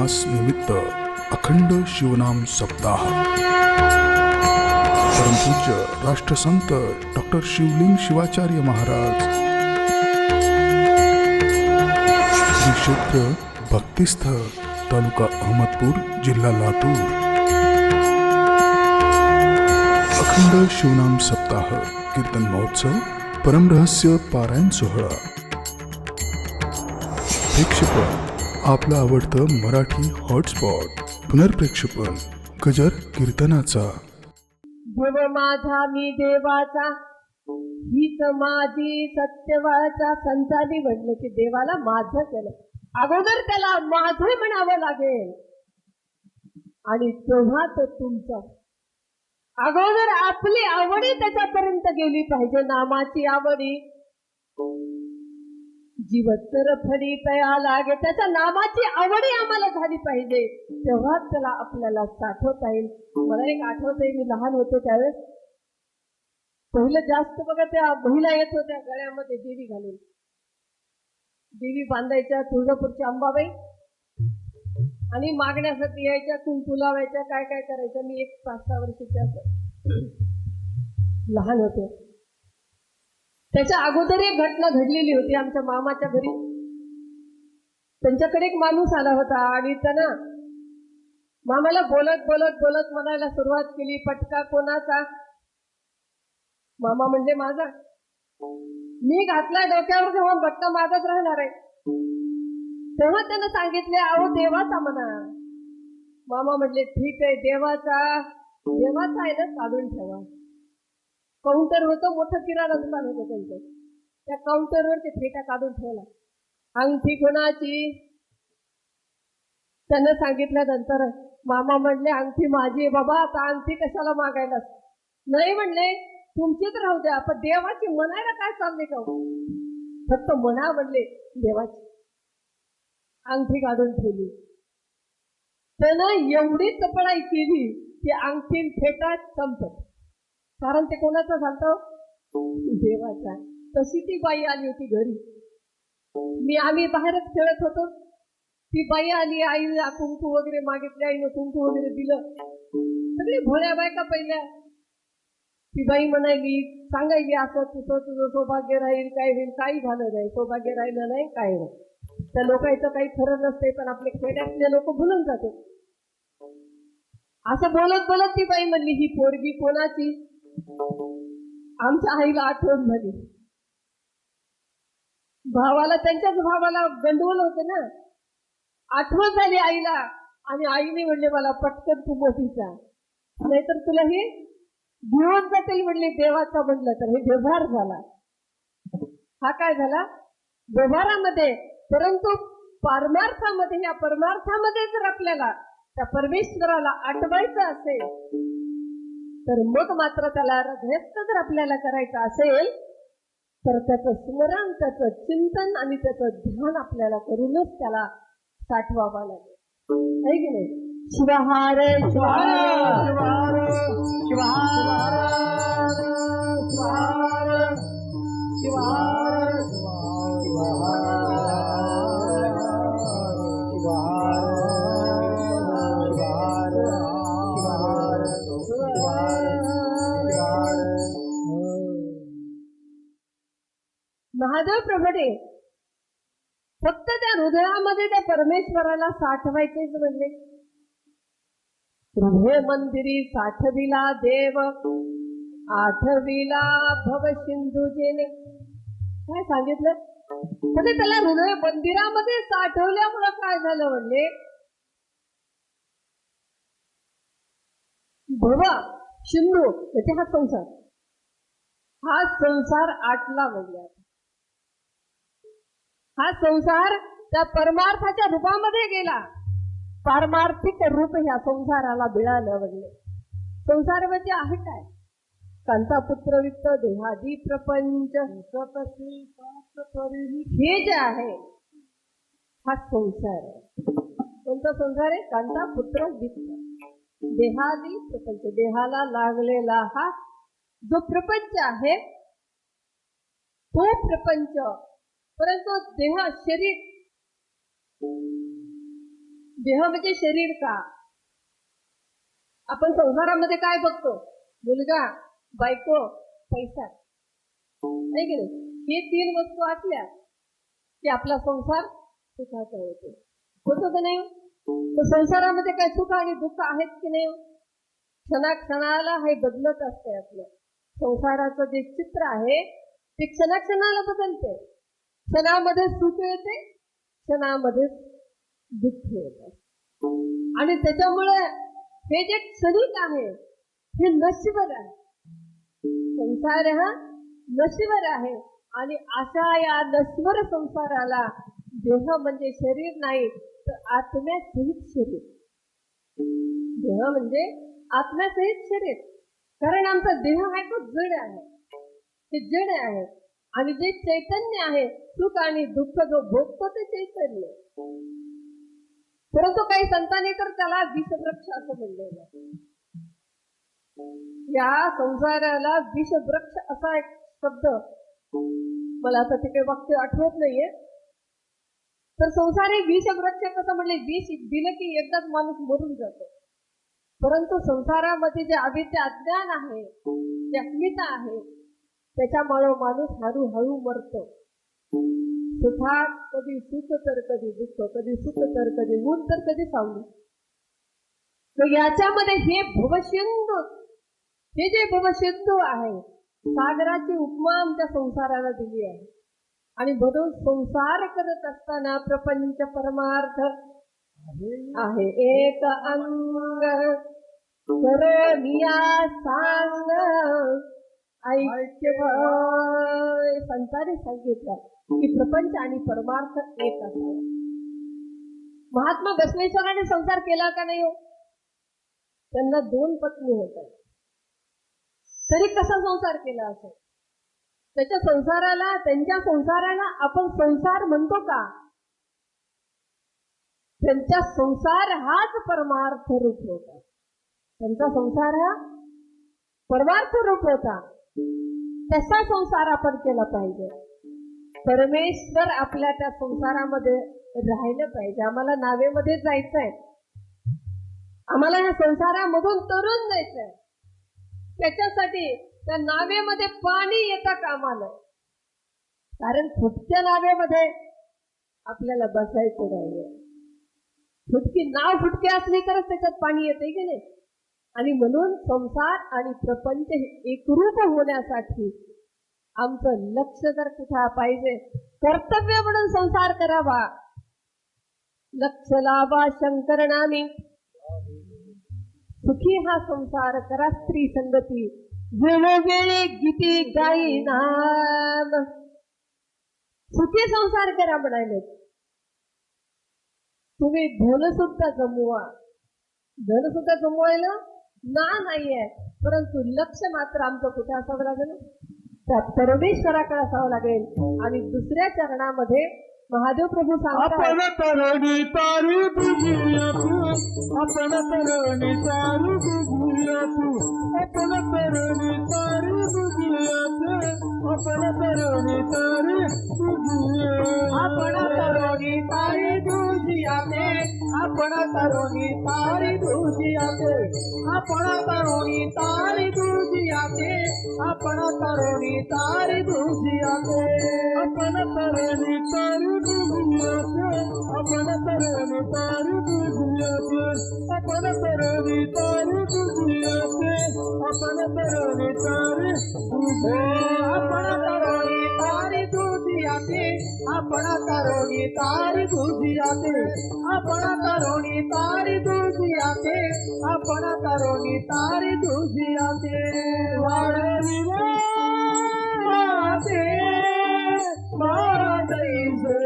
मास निमित्त अखंड शिवनाम सप्ताह परमपूज्य राष्ट्रसंत डॉक्टर शिवलिंग शिवाचार्य महाराज श्री क्षेत्र भक्तिस्थळ तालुका अहमदपूर जिल्हा लातूर अखंड शिवनाम सप्ताह कीर्तन महोत्सव परमरहस्य पारायण सोहळा प्रेक्षेपण आपलं आवडतं मराठी हॉटस्पॉट पुनर्प्रेक्षेपण गजर कीर्तनाचा देव माझा मी देवाचा हीच माझी सत्यवाचा संतांनी म्हटलं की देवाला माझं केलं अगोदर त्याला माझं म्हणावं लागेल आणि तेव्हा तो तुमचा अगोदर आपली आवडी त्याच्यापर्यंत गेली पाहिजे नामाची आवडी जीवतर फळी तया लागे त्याच्या नामाची आवडी आम्हाला झाली पाहिजे तेव्हा त्याला आपल्याला साठवता येईल. मला एक आठवतंय मी लहान होते त्यावेळेस पहिलं जास्त बघा त्या महिला येत होत्या गळ्यामध्ये देवी घालून देवी बांधायच्या तुळजापूरच्या अंबाबाई आणि मागण्यासाठी यायच्या कुंकू लावायच्या काय काय करायच्या. मी 5-6 वर्षाची लहान होते. त्याच्या अगोदर एक घटना घडलेली होती आमच्या मामाच्या घरी. त्यांच्याकडे एक माणूस आला होता आणि त्यानं मामाला बोलत बोलत बोलत म्हणायला सुरुवात केली पटका कोणाचा. मामा म्हणजे माझा. मी घातलाय डोक्यावर जेव्हा पटका माझाच राहणार आहे. तेव्हा त्यानं सांगितले अहो देवाचा म्हणा. मामा म्हटले ठीक आहे देवाचा आहे ना काढून ठेवा. काउंटर होतं मोठं किराणा दुकान होतं त्यांचं. त्या काउंटरवर ते फेटा काढून ठेवला. अंगठी कोणाची त्यानं सांगितल्यानंतर मामा म्हणले अंगठी माझी आहे बाबा आता अंगठी कशाला मागायला. नाही म्हणले तुमचीच राहू द्या पण देवाची म्हणायला काय चालले का फक्त म्हणा म्हणले देवाची. अंगठी काढून ठेवली. त्यानं एवढी चपळाई केली की अंगठी फेटा संपत. कारण ते कोणाचं झालं देवाचा. तशी ती बाई आली होती घरी. आम्ही बाहेरच खेळत होतो. ती बाई आली आईला कुंकू वगैरे मागितले आईनं कुंकू वगैरे दिलं. सगळी भोळ्या बायका पहिल्या. ती बाई म्हणाली सांगायची असं तुझं सौभाग्य राहील काय होईल काही झालं नाही सौभाग्य राहिलं नाही काय नाही. त्या लोकांचं काही खरं नसते पण आपले खेड्यातले लोक भुलून जाते. असं बोलत बोलत ती बाई म्हणली ही पोरगी कोणाची. आमच्या आईला आठवण झाली. त्यांच्याच भावाला गंडवलं होतं ना. आठवण झाली आईला आणि आईने म्हणले मला पटकन तू मोठीचा नाहीतर तुला हे घेऊन जातील म्हणले देवाचा म्हणलं तर हे व्यवहार झाला. हा काय झाला व्यवहारामध्ये. परंतु परमार्थामध्ये या परमार्थामध्ये जर आपल्याला त्या परमेश्वराला आठवायचं असेल तर मग मात्र त्याला हृदयस्थ जर आपल्याला करायचं असेल तर त्याचं स्मरण त्याचं चिंतन आणि त्याचं ध्यान आपल्याला करूनच त्याला साठवावं लागेल आहे की नाही. शिवहार शिवहार शिवहार शिवहार शिवहार महादेव प्रभुने फक्त त्या हृदयामध्ये त्या परमेश्वराला साठवायचेच म्हणले. हृदय मंदिरी साठविला देव आठविला भव सिंधुजेने. काय सांगितलं म्हणजे त्याला हृदय मंदिरामध्ये साठवल्यामुळं काय झालं म्हणले भव सिंधू म्हणजे हा संसार आटला म्हणले. हा संसार त्या परमार्थाच्या रूपामध्ये गेला. पारमार्थिक रूप ह्या संसाराला मिळालं म्हणले. संसार म्हणजे आहे काय कांता पुत्र वित्त देहादी प्रपंच हे जे आहे हा संसार आहे. कोणता संसार आहे कांता पुत्र वित्त देहादी प्रपंच. देहाला लागलेला हा जो प्रपंच आहे तो प्रपंच. परंतु देह शरीर देह म्हणजे शरीर का? आपण संसारामध्ये काय बघतो? मुलगा, बायको, पैसा, नाही की नाही? हे 3 वस्तू असल्या की आपला संसार सुखाचा होतो. होतो का नाही? तर संसारामध्ये काय सुख आणि दुःख आहेत की नाही? क्षणाक्षणाला हे बदलत असते. आपलं संसाराचं जे चित्र आहे ते क्षणाक्षणाला बदलते. क्षणामध्ये सुख येते, क्षणामध्ये दुःख येतं. आणि त्याच्यामुळे हे जे क्षणिक आहे हे नश्वर आहे. संसार हा नश्वर आहे. आणि अशा या नश्वर संसाराला देह म्हणजे शरीर नाही तर आत्म्यासहित शरीर. देह म्हणजे आत्म्यासहित शरीर. कारण आमचा देह आहे तो जड आहे. ते जड आहे. आणि जे चैतन्य आहे, सुख आणि दुःख जो भोगतो ते चैतन्य. परंतु काही संतांनी तर त्याला विषवृक्ष असं म्हणलेलं आहे. या संसाराला विषवृक्ष असा एक शब्द, मला आता ते काही वाक्य आठवत नाहीये. तर संसार हे विषवृक्ष कसं म्हणले? विष दिलं की एकदाच माणूस मरून जातो. परंतु संसारामध्ये जे अविद्या अज्ञान आहे, जे अस्मिता आहे, त्याच्यामुळे माणूस हळूहळू मरतो. सुखात कधी सुख तर कधी दुःख, कधी सुख तर कधी ऊन तर कधी सावली. तर याच्यामध्ये हे भवसिंधू, हे जे भवसिंधू आहे, सागराची उपमा आमच्या संसाराला दिली आहे. आणि म्हणून संसार करत असताना प्रपंच परमार्थ आहे एक अंग करोनिया सांग ऐक्य. संतांनी सांगितलं की प्रपंच आणि परमार्थ एक असावा. महात्मा बसवेश्वराने संसार केला का नाही हो? त्यांना 2 पत्नी होत्या. तरी कसा संसार केला असेल? त्यांच्या संसाराला आपण संसार म्हणतो का? त्यांचा संसार हाच परमार्थ रूप होता. त्यांचा संसार हा परमार्थ रूप होता. तसा संसार आपण केला पाहिजे. परमेश्वर आपल्या त्या संसारामध्ये राहिलं पाहिजे. आम्हाला नावेमध्ये जायचंय, आम्हाला या संसारामधून तरुण जायचंय. त्याच्यासाठी त्या नावेमध्ये पाणी येता कामा नये. कारण फुटक्या नावेमध्ये आपल्याला बसायचं नाहीये. नाव फुटके असली तरच त्याच्यात पाणी येते की नाही? आणि म्हणून संसार आणि प्रपंच एकरूप होण्यासाठी आमचं लक्ष जर कुठे पाहिजे, कर्तव्य म्हणून संसार करावा. लक्ष लावा शंकर नामी, सुखी हा संसार करा स्त्री संगती, वेळोवेळी गीती गाई नाम. सुखी संसार करा म्हणाले. तुम्ही धन सुद्धा जमवा. धन सुद्धा जमवायला नाहीये, परंतु लक्ष मात्र आमचं कुठे असावं लागेल? त्या परमेश्वराकडे असावं लागेल. आणि दुसऱ्या चरणामध्ये महादेव प्रभू सांगतात, आपण तरुणी तारी बुझूया तू, आपण तरुणी तारी बुझूया तू, आपण तरुणी तारी बुझूया तू, आपण तरुणी तारी बुझूया, आपण तरुणी तारी बुझूया ते, आपण तरुणी तारी बुझूया ते, आपण तरुणी तारी बुझूया ते, आपण तरुणी तारी बुझूया ते, आपण तरुणी तारी आपण तरुणी तारी बुझूया, आपण तरुणी तारी बुझूया, आपण तरुणी तारी बुझूया, आपण तरुणी तारी बुझूया, आपण तरुणी तारी बुझूया, आपण तरुणी तारी बुझूया, आपण तरुणी तारी बुझूया. वाढली वाढते बाळा जाईचे,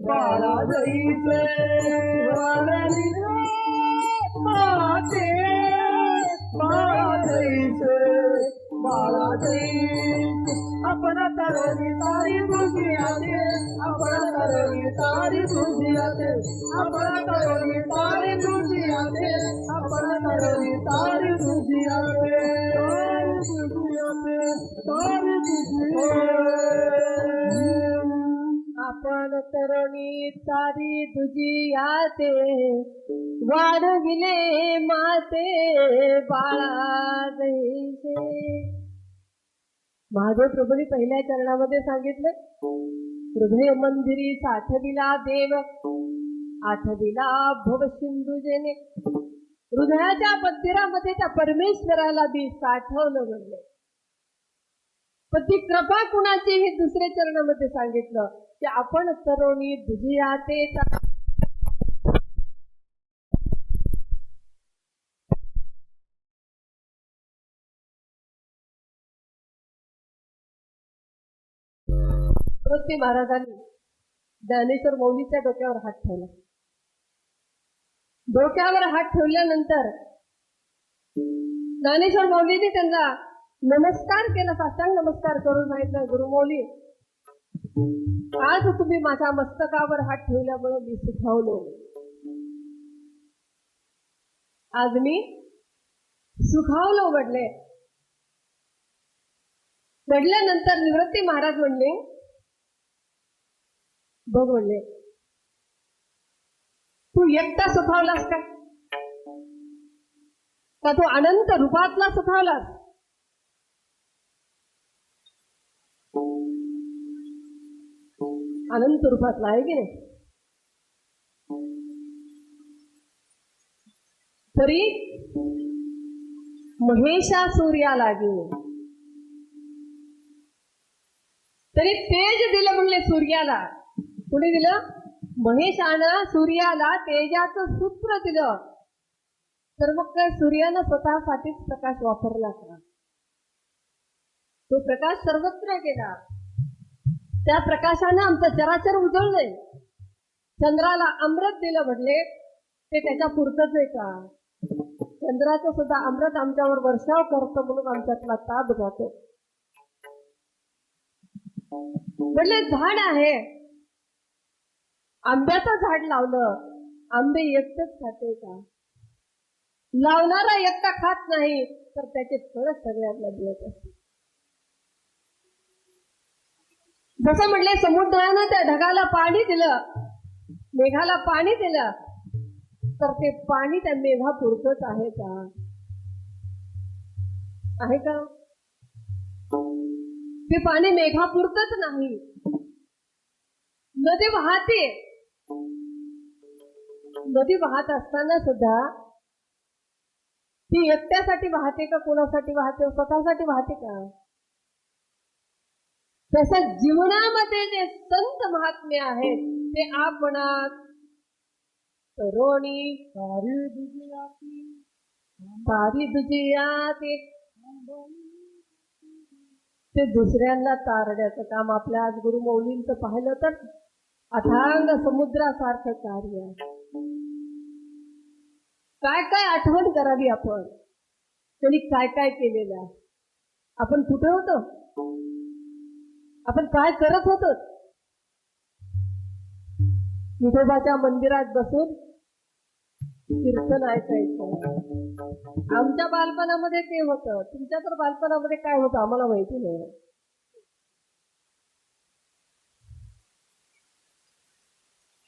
बाळा जाईचे, वाढली माते बाळा जाईचे, बाळा जाईचे. आपण तरुणी तारी बुझूया, आपण तरुणी तारी बुझूया, आपण तरुणी तारी बुझूया, आपण तरुणी तारी बुझूया, तारी बुझूया. आपण आपण तरुणी तारी तुझी याते वाढविले माते बाळा जैसे. महादेव प्रभूंनी पहिल्या चरणामध्ये सांगितलं, हृदय मंदिरी साठविला देव आठविला भव सिंधू जेने. हृदयाच्या मंदिरामध्ये त्या परमेश्वराला बी साठवलं म्हणले. पण ती कृपा कुणाची हे दुसऱ्या चरणामध्ये सांगितलं की आपण तरुणी दुजियाते. तुळशी महाराजांनी ज्ञानेश्वर मौलीच्या डोक्यावर हात ठेवला. डोक्यावर हात ठेवल्यानंतर ज्ञानेश्वर मौलीने त्यांना नमस्कार केला, साष्टांग नमस्कार करून सांगितलं, गुरुमौली आज तुम्ही माझ्या मस्तकावर हात ठेवल्यामुळे मी सुखावलो. आज मी सुखावलो म्हटले. घडल्यानंतर निवृत्ती महाराज म्हणले, बघ म्हणले, तू एकटा सुखावलास का तू अनंत रूपातला सुखावलास? अनंत रूपातला आहे की नाही? तरी महिषासुर्या लागे तरी तेज दिलं म्हणले सूर्याला. कुणी दिलं? महेशानं सूर्याला तेजाचं सूत्र दिलं. तर मग काय सूर्यानं स्वतःसाठीच प्रकाश वापरला का? तो प्रकाश सर्वत्र गेला. त्या प्रकाशानं आमचं चराचर उजळलंय. चंद्राला अमृत दिलं म्हटले, ते त्याच्या पुरतच आहे का? चंद्राचं सुद्धा अमृत आमच्यावर वर्षाव करतो म्हणून आमच्यातला ताप जातो. म्हटले झाड आहे, आंब्याचं झाड लावलं, आंबे एकटंच खाते का? लावणारा एकटा खात नाही तर त्याचे फळ सगळ्यांना मिळत असते. जसं म्हटले समुद्रानं त्या ढगाला पाणी दिलं, मेघाला पाणी दिलं, तर ते पाणी त्या मेघापुरतच आहे का? आहे का? ते पाणी मेघापुरतच नाही. नदी वाहते, नदी वाहत असताना सुद्धा ती एकट्यासाठी वाहते का कोणासाठी वाहते? स्वतःसाठी वाहते का? तसं जीवनामध्ये जे संत महात्मे आहेत ते आपणात तरुणी तारी दुजियाते, ते दुसऱ्यांना तारण्याचं काम आपल्या आज गुरु मौलींचं पाहिलं तर अथांग समुद्रासारखं कार्य आहे. काय काय आठवण करावी आपण, त्यांनी काय काय केलेलं आहे. आपण कुठे होतो, आपण काय करत होतो? विठोबाच्या मंदिरात बसून कीर्तन ऐकायचं. आमच्या बालपणामध्ये ते होतं. तुमच्या तर बालपणामध्ये काय होतं आम्हाला माहिती नाही.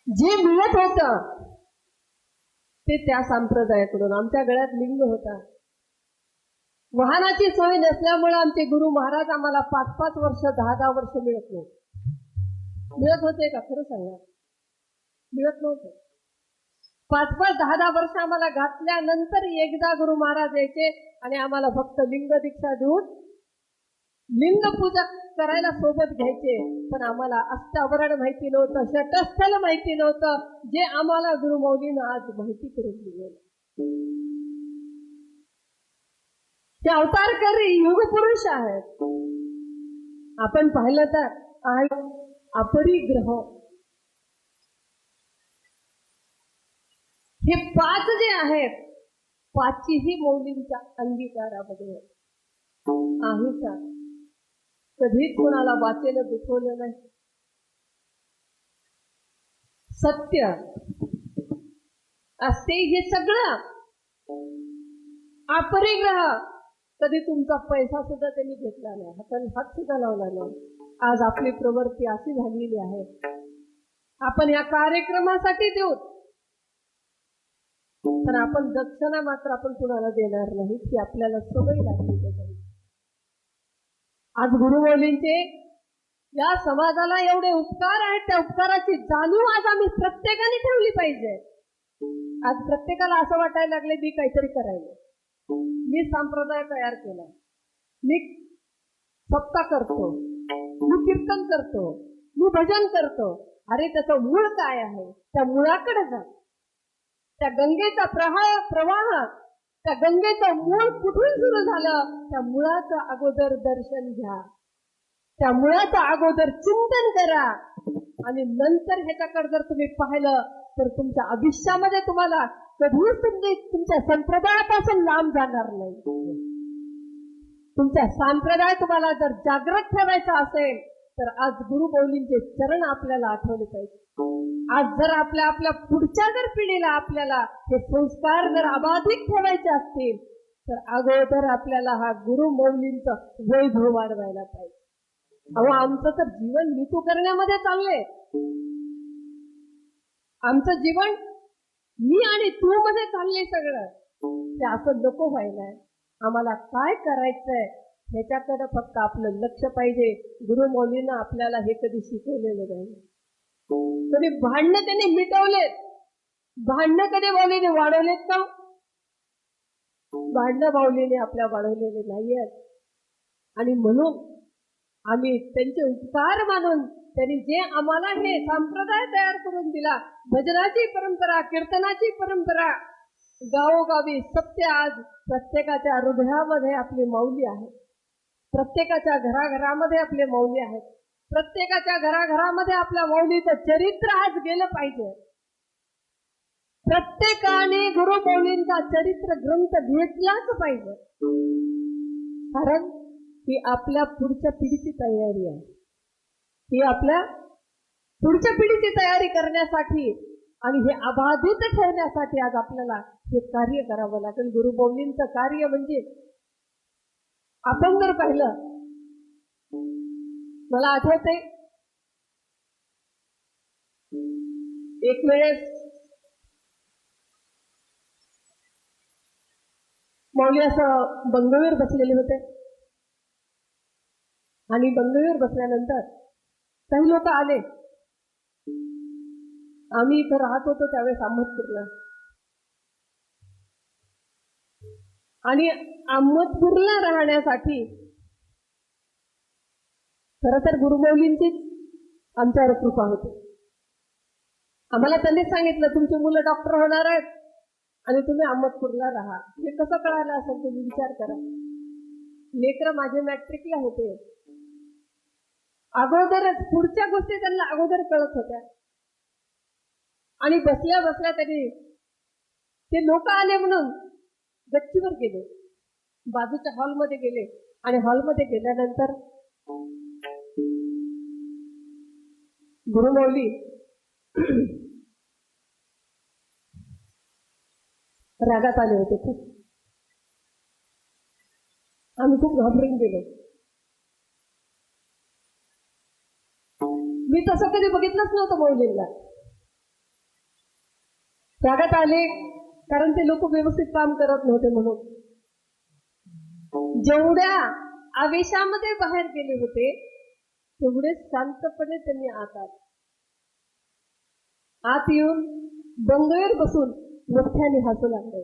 जे मिळत होतं ते त्या संप्रदायाकडून. आमच्या गळ्यात लिंग होता. वाहनाची सोय नसल्यामुळे आमचे गुरु महाराज आम्हाला 5-5 वर्ष 10-10 वर्ष मिळत नव्हते. मिळत होते का? खरं सांगा, मिळत नव्हते. 5-5 10-10 वर्ष आम्हाला घातल्यानंतर एकदा गुरु महाराज यायचे आणि आम्हाला फक्त लिंग दीक्षा देऊन लिंग पूजा करायला सोबत घ्यायचे. पण आम्हाला अष्टावरण माहिती नव्हतं, षटस्थल माहिती नव्हतं, जे आम्हाला गुरु मौलीनं आज माहिती करून दिलेलं. ते अवतारकरी युग पुरुष आहेत. आपण पाहिलं तर आहे अपरिग्रह. हे 5 जे आहेत, 5ही मौलींच्या अंगीकारामध्ये आहे का? कधीच कोणाला वाचेलं दुखवलं नाही. सत्य असते हे सगळं. अपरिग्रह, कधी तुमचा पैसा सुद्धा त्यांनी घेतला नाही, हाताने हात सुद्धा लावला नाही. आज आपली प्रवृत्ती अशी झालेली आहे आपण या कार्यक्रमासाठी देऊ, तर आपण दक्षिणा मात्र आपण कुणाला देणार नाही, की आपल्याला सवय लागली त्याच्यावर. आज गुरुमौलींचे या समाजाला एवढे उपकार आहेत, त्या उपकाराची जाणीव आज आम्ही प्रत्येकाने ठेवली पाहिजे. आज प्रत्येकाला असं वाटायला लागले मी काहीतरी करायला, मी संप्रदाय तयार केला, मी सप्ताह करतो, मी कीर्तन करतो, मी भजन करतो. अरे त्याचं मूळ काय आहे? त्या मुळाकडे जा. त्या गंगेचा प्रवाह, त्या गंगेचं मूळ कुठून सुरू झालं, त्या मुळाचं अगोदर दर्शन घ्या, त्या मुळाचं अगोदर चिंतन करा, आणि नंतर ह्याच्याकडे जर तुम्ही पाहिलं तर तुमच्या आयुष्यामध्ये तुम्हाला कधीच तुमच्या संप्रदायापासून लांब जाणार नाही. तुमचा संप्रदाय तुम्हाला जर जागृत ठेवायचा असेल तर आज गुरुमौलींचे चरण आपल्याला आठवले पाहिजे. आज जर आपल्या पुढच्या जर पिढीला आपल्याला हे संस्कार जर अबाधित ठेवायचे असतील तर अगोदर आपल्याला हा गुरुमौलींचं वैभव वाढवायला पाहिजे. अहो आमचं तर जीवन मितू करण्यामध्ये चाललंय. आमचं जीवन मी आणि तू मध्ये चाललंय सगळं. ते असं नको व्हायला. आम्हाला काय करायचंय ह्याच्याकडे फक्त आपलं लक्ष पाहिजे. गुरुमौलींना आपल्याला हे कधी शिकवलेलं नाही. कधी भांडणं त्यांनी मिटवलेत, भांडणं कधी मौलीने वाढवलेत का? भांडणं मौलीने आपल्या वाढवलेले नाहीयेत. आणि म्हणून आम्ही त्यांचे उपकार मानून त्यांनी जे आम्हाला हे संप्रदाय तयार करून दिला, भजनाची परंपरा, कीर्तनाची परंपरा, गावोगावी सत्य आज प्रत्येकाच्या हृदयामध्ये आपली मौली आहे. प्रत्येकाच्या घराघरामध्ये आपले मौली आहेत. प्रत्येकाच्या घराघरामध्ये आपल्या मौलीचं चरित्र आज गेलं पाहिजे. प्रत्येकाने गुरुमौलींचा चरित्र ग्रंथ घेतलाच पाहिजे. कारण ही आपल्या पुढच्या पिढीची तयारी आहे. ही आपल्या पुढच्या पिढीची तयारी करण्यासाठी आणि हे अबाधित ठेवण्यासाठी आज आपल्याला हे कार्य करावं लागेल. गुरुमौलींचं कार्य म्हणजे आपण जर पाहिलं, मला आठवते एक वेळेस मौली असं बंगवीवर बसलेले होते आणि बंगवीवर बसल्यानंतर काही लोक आले. आम्ही इथं राहत होतो त्यावेळेस अहमदपूरला, आणि अहमदपूरला राहण्यासाठी खरं तर गुरुमौलींचीच आमच्यावर कृपा होती. आम्हाला त्यांनीच सांगितलं तुमची मुलं डॉक्टर होणार आहेत आणि तुम्ही अहमदपूरला राहा. हे कसं कळालं असेल तुम्ही विचार करा. लेकरं माझे मॅट्रिकला होते. अगोदरच पुढच्या गोष्टी त्यांना अगोदर कळत होत्या. आणि बसल्या बसल्या त्यांनी ते लोक आले म्हणून गच्चीवर गेले, बाजूच्या हॉलमध्ये गेले, आणि हॉलमध्ये गेल्यानंतर गुरुमौली रागात आले होते खूप. आम्ही खूप घाबरून गेलो. मी तसं कधी बघितलंच नव्हतं मौलींना. रागात आले कारण ते लोक व्यवस्थित काम करत नव्हते म्हणून. जेवढ्या आवेशामध्ये बाहेर गेले होते तेवढे शांतपणे त्यांनी आत येऊन बंगल्यावर बसून मोठ्याने हसू लागले.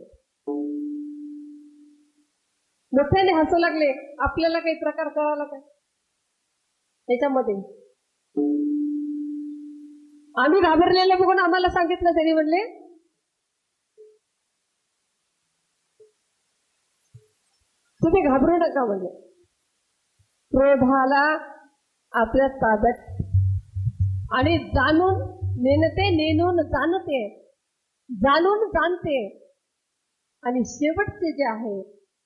मोठ्याने हसू लागले. आपल्याला काही प्रकार कळाला काय त्याच्यामध्ये? आम्ही घाबरलेले बघून आम्हाला सांगितलं. त्यांनी म्हणले तुम्ही घाबरू नका. म्हणजे क्रोधाला आपल्या ताब्यात आणि जाणून नेणते, नेणून जाणते, जाणून जाणते, आणि शेवटचे जे आहे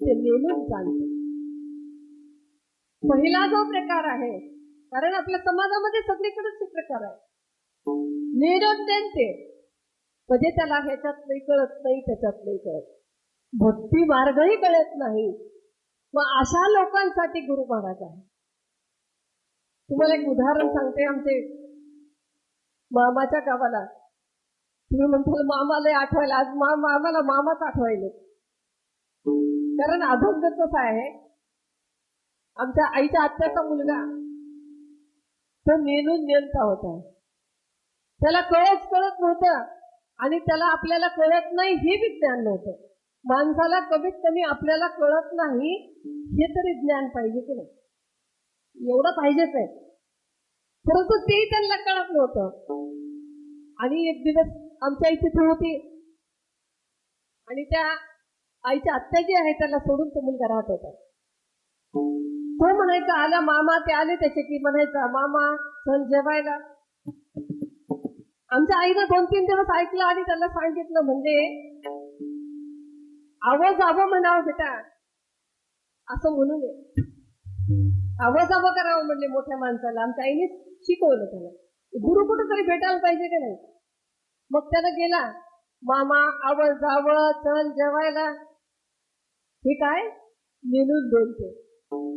ते नेणून जाणते. पहिला जो प्रकार आहे, कारण आपल्या समाजामध्ये सगळीकडेच हे प्रकार आहे, नेणून नेणते, म्हणजे त्याला ह्याच्यातलंही कळत नाही, त्याच्यातलंही कळत, भक्ती मार्गही कळत नाही. मग अशा लोकांसाठी गुरु महाराज आहे. तुम्हाला एक उदाहरण सांगते. आमचे मामाच्या गावाला. तुम्ही म्हणताल मामाला आठवायला, आज मामाला मामाच आठवायले. कारण अभंग कसा आहे, आमच्या आईच्या आत्याचा मुलगा तो नेणून नेलता होता. त्याला कळत नव्हतं आणि त्याला आपल्याला कळत नाही हे बी ज्ञान नव्हतं. माणसाला कमीत कमी आपल्याला कळत नाही हे तरी ज्ञान पाहिजे की नाही, एवढं पाहिजेच आहे. परंतु तेही त्यांना कळत नव्हतं. आणि एक दिवस आमच्या इथे होती आणि त्या आईच्या आत्या जी आहे त्याला सोडून तो मुलगा राहत होता. तो म्हणायचा आला मामा, ते आले त्याचे की म्हणायचा मामा चल जेवायला. आमच्या आईनं 2-3 दिवस ऐकलं आणि त्याला सांगितलं, म्हणजे आवाज म्हणावं बेटा, असं म्हणू नये, आवाज करावं म्हणले मोठ्या माणसाला. आमच्या आईने शिकवलं त्याला. गुरु कुठंतरी भेटायला पाहिजे की नाही. मग त्याला गेला, मामा आवाज चल जेवायला. हे काय नेणून बोलते.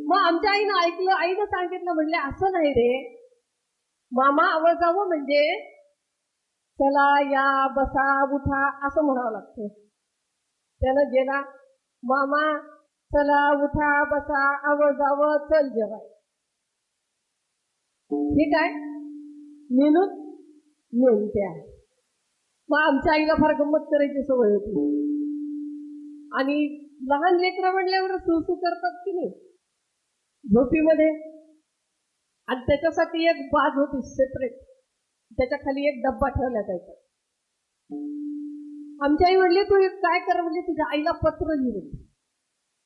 मग आमच्या आईनं ऐकलं, आईनं सांगितलं, म्हणले असं नाही रे, मामा आवाज म्हणजे चला या बसा उठा असं म्हणावं लागतं. त्यानं गेला, मामा चला उठा बसा आवाज चल जेवाय. हे काय नेणून नेमते आहे. मग आमच्या आईला फार गंमत करायची सवय होती. आणि लहान लेकरं म्हणल्यावर सुसू करतात की नाही झोपीमध्ये. आणि त्याच्यासाठी एक बाज होती सेपरेट, त्याच्या खाली एक डब्बा ठेवला जायचा. आमच्या आई म्हणली तू काय कर, म्हणजे तुझ्या आईला पत्र लिहि.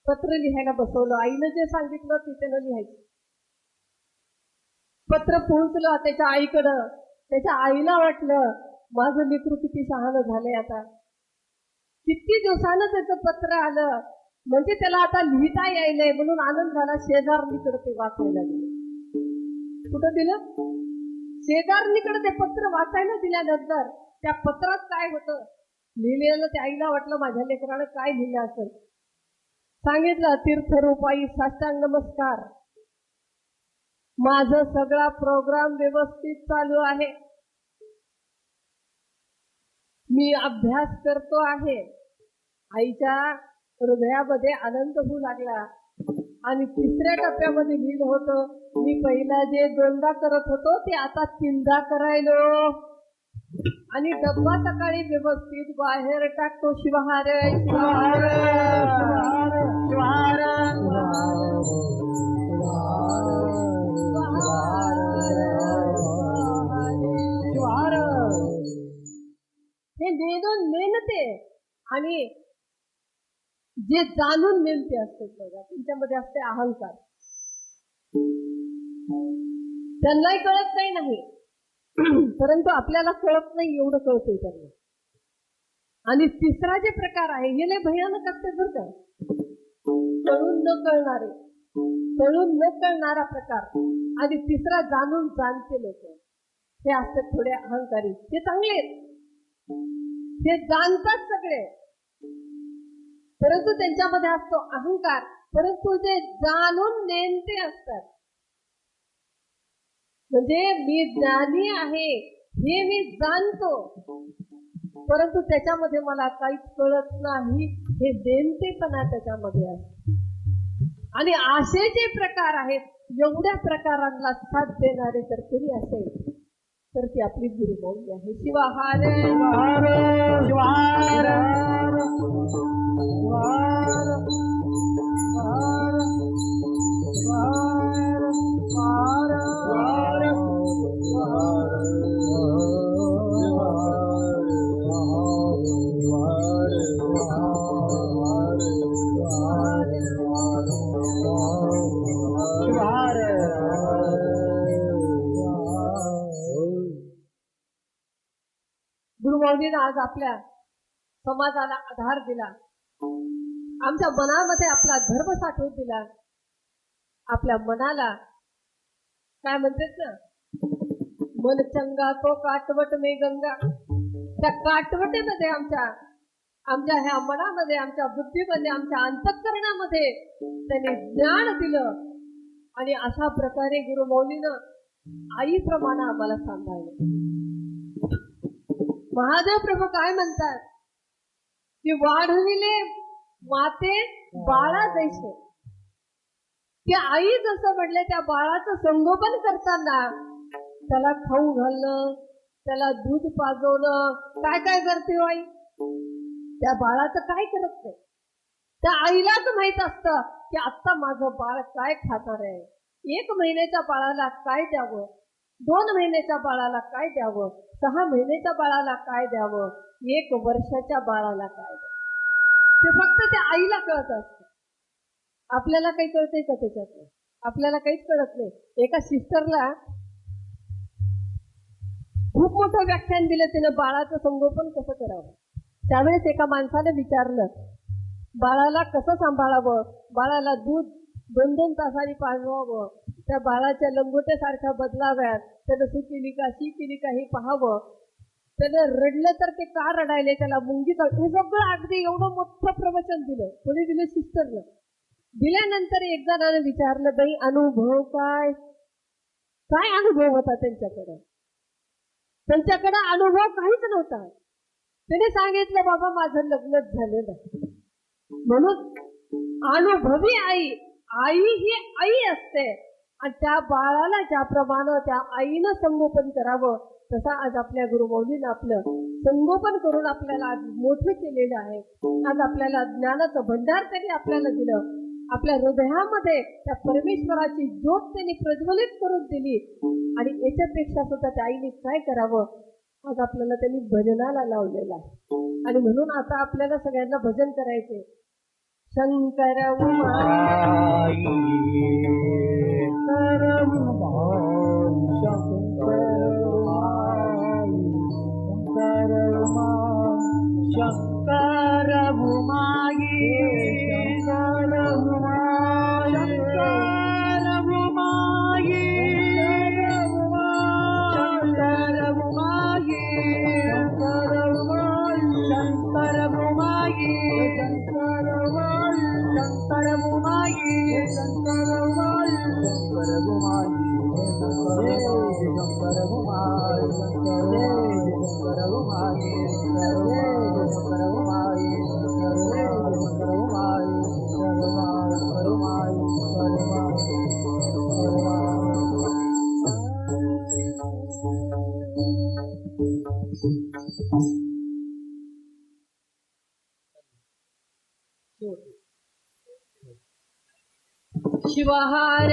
पत्र लिहायला बसवलं. आईनं जे सांगितलं ते त्यानं लिहायचं. पत्र पोहोचलं त्याच्या आईकडं. त्याच्या आईला वाटलं माझं लेकरू किती शहाणं झालंय, आता किती दिवसानं त्याचं पत्र आलं, म्हणजे त्याला आता लिहिता यायलंय म्हणून आनंद झाला. शेजारणीकडे ते वाचायला दिलं. कुठं दिलं? शेजारणीकडे ते पत्र वाचायला दिल्यानंतर त्या पत्रात काय होतं लिहिलेलं त्या आईला वाटलं माझ्या लेकरानं काय लिहिलं असेल. सांगितलं तीर्थरूपाई साष्टांग नमस्कार, माझं सगळा प्रोग्राम व्यवस्थित चालू आहे, मी अभ्यास करतो आहे. आईच्या हृदयामध्ये आनंद होऊ लागला. आणि 3ऱ्या टप्प्यामध्ये लिहिलं होतं, मी पहिला जे 2दा करत होतो ते आता 3दा करायलो. आणि डब्बा सकाळी व्यवस्थित बाहेर टाकतो. शिवहार शिवहार शिवहार शिवहार. हे नेणून नेणते आणि जे जाणून नेमते असते बघा, त्यांच्यामध्ये असते अहंकार. त्यांनाही कळत नाही, परंतु आपल्याला कळत नाही एवढं कळतंय त्यांना. आणि 3रा जे प्रकार आहे हे लय भयानक असते बरं का. कळून न कळणारे, कळून न कळणारा प्रकार. आणि 3रा जाणून जाणते लोक, हे असतात थोडे अहंकारी. हे चांगले आहेत, हे जाणतात सगळे, परंतु त्यांच्यामध्ये असतो अहंकार. परंतु जे जाणून नेमते असतात, म्हणजे मी ज्ञानी आहे हे मी जाणतो, परंतु त्याच्यामध्ये मला काहीच कळत नाही, हे नेमतेपणा त्याच्यामध्ये असते. आणि असे जे प्रकार आहेत, एवढ्या प्रकारांना साथ देणारे जर कोणी असेल तर ती आपली गुरुमौली आहे. शिवहार शिवहार शिवहार गुरुमौलीनं आज आपल्या समाजाला आधार दिला, आमच्या मनामध्ये आपला धर्म साठवून दिला. आपल्या मनाला काय म्हणतात ना, मन चंगा तो काटवट मे गंगा. त्या काटवटेमध्ये आमच्या ह्या मनामध्ये, आमच्या बुद्धीमध्ये, आमच्या अंतःकरणामध्ये त्यांनी ज्ञान दिलं. आणि अशा प्रकारे गुरुमौलीनं आईप्रमाणे आम्हाला सांभाळलं. महादेव प्रभू काय म्हणतात की वाढविले माते बाळा जैसे. त्या आई जसं म्हटलं त्या बाळाचं संगोपन करताना त्याला खाऊ घालणं, त्याला दूध पाजवणं, काय काय करते आई? त्या बाळाचं काय करत नाही. त्या आईलाच माहित असतं की आता माझं बाळ काय खाणार आहे, 1 महिन्याच्या बाळाला काय द्यावं, 2 महिन्याच्या बाळाला काय द्यावं, 6 महिन्याच्या बाळाला काय द्यावं, 1 वर्षाच्या बाळाला काय द्यावं. ते फक्त त्या आईला कळत असतं. आपल्याला काही कळतंय का त्याच्यात? आपल्याला काहीच कळत नाही. एका सिस्टरला खूप मोठं व्याख्यान दिलं तिनं बाळाचं संगोपन कसं करावं. त्यावेळेस एका माणसाने विचारलं बाळाला कसं सांभाळावं, बाळाला दूध 2-2 तासांनी पाजवावं, त्या बाळाच्या लंगोट्यासारख्या बदलाव्यात, त्यानं सुकीली का शिकीली का हे पाहावं, त्यानं रडलं तर ते का रडायले, त्याला मुंगीत, हे सगळं अगदी एवढं मोठं प्रवचन दिलं. कोणी दिलं? सिस्टरनं. दिल्यानंतर एक जणानं विचारलं बाई अनुभव काय? काय अनुभव होता त्यांच्याकडे? त्यांच्याकडे अनुभव काहीच नव्हता. त्याने सांगितलं बाबा माझं लग्नच झालं नाही. म्हणून अनुभवी आई, आई ही आई असते आणि त्या बाळाला ज्याप्रमाणे त्या आईनं संगोपन करावं तसं आज आपल्या गुरुमौलीनं आपलं संगोपन करून आपल्याला आज मोठं केलेलं आहे. आज आपल्याला ज्ञानाचं भंडार त्यांनी आपल्याला दिलं. आपल्या हृदयामध्ये त्या परमेश्वराची ज्योत त्यांनी प्रज्वलित करून दिली आणि याच्यापेक्षा सुद्धा त्या आईने काय करावं आज आपल्याला त्यांनी भजनाला लावलेला आहे. आणि म्हणून आता आपल्याला सगळ्यांना भजन करायचे. शंकर उमाई शंकर भूमाई शंकर भूमाई शंकर भूमाई शंकर भूमाई शंकर भूमाई शंकर भूमाई शंकर भूमाई शंकर भूमाई शंकर भूमाई शंकर भूमाई शंकर भूमाई शिवहार